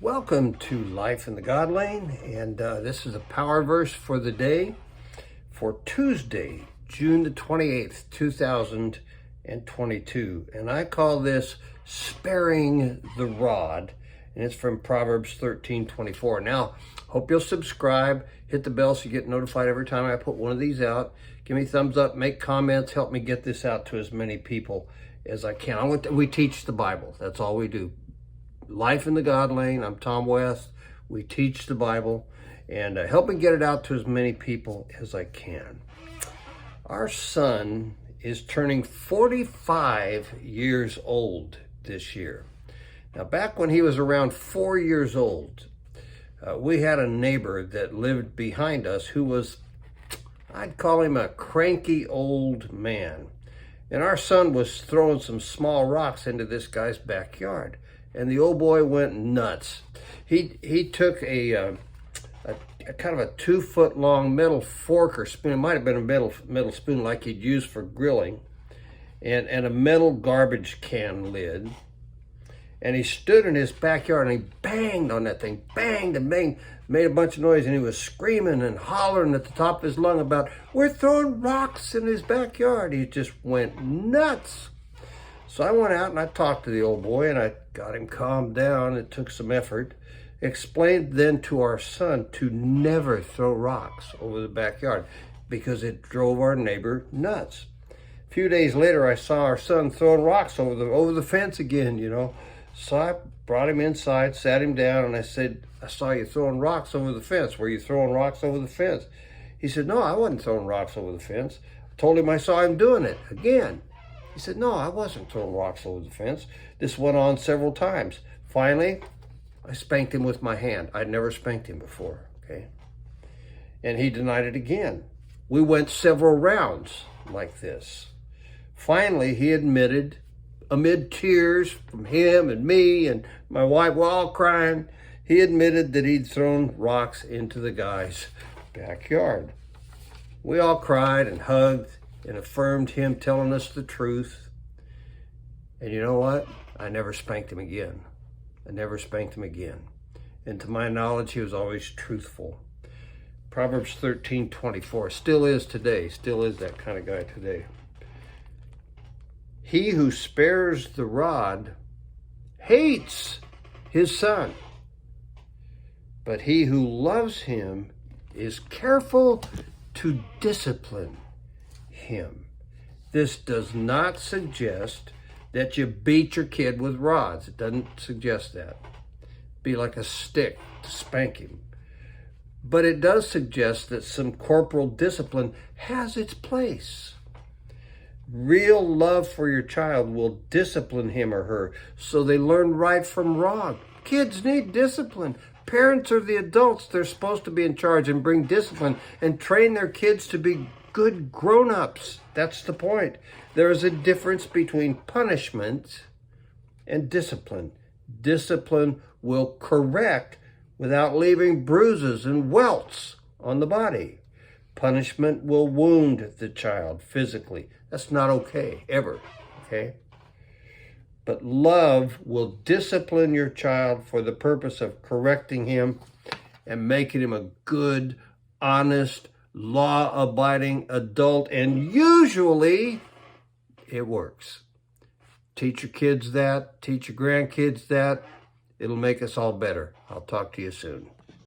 Welcome to Life in the God Lane, and this is a power verse for the day for Tuesday, June the 28th, 2022. And I call this Sparring the Rod, and it's from Proverbs 13:24. Now, hope you'll subscribe, hit the bell so you get notified every time I put one of these out. Give me a thumbs up, make comments, help me get this out to as many people as I can. We teach the Bible, that's all we do. Life in the God Lane. I'm Tom West. We teach the Bible and help me get it out to as many people as I can. Our son is turning 45 years old this year. Now, back when he was around 4 years old, we had a neighbor that lived behind us who was, I'd call him a cranky old man. And our son was throwing some small rocks into this guy's backyard. And the old boy went nuts. He took a kind of a 2-foot long metal fork or spoon. It might have been a metal spoon like he'd use for grilling, and a metal garbage can lid. And he stood in his backyard and he banged on that thing, banged and banged, made a bunch of noise, and he was screaming and hollering at the top of his lung about, we're throwing rocks in his backyard. He just went nuts. So I went out and I talked to the old boy and I got him calmed down. It took some effort. Explained then to our son to never throw rocks over the backyard because it drove our neighbor nuts. A few days later, I saw our son throwing rocks over the fence again, you know. So I brought him inside, sat him down, and I said, I saw you throwing rocks over the fence. Were you throwing rocks over the fence? He said, no, I wasn't throwing rocks over the fence. I told him I saw him doing it again. He said, no, I wasn't throwing rocks over the fence. This went on several times. Finally, I spanked him with my hand. I'd never spanked him before, okay? And he denied it again. We went several rounds like this. Finally, he admitted, amid tears from him and me and my wife, we're all crying, he admitted that he'd thrown rocks into the guy's backyard. We all cried and hugged and affirmed him telling us the truth. And you know what? I never spanked him again. I never spanked him again. And to my knowledge, he was always truthful. Proverbs 13:24 still is today, still is that kind of guy today. He who spares the rod hates his son, but he who loves him is careful to discipline him. This does not suggest that you beat your kid with rods. It doesn't suggest that. Be like a stick to spank him. But it does suggest that some corporal discipline has its place. Real love for your child will discipline him or her so they learn right from wrong. Kids need discipline. Parents are the adults. They're supposed to be in charge and bring discipline and train their kids to be good grown-ups. That's the point. There is a difference between punishment and discipline. Discipline will correct without leaving bruises and welts on the body. Punishment will wound the child physically. That's not okay, ever, okay? But love will discipline your child for the purpose of correcting him and making him a good, honest, law-abiding adult, and usually it works. Teach your kids that, teach your grandkids that. It'll make us all better. I'll talk to you soon.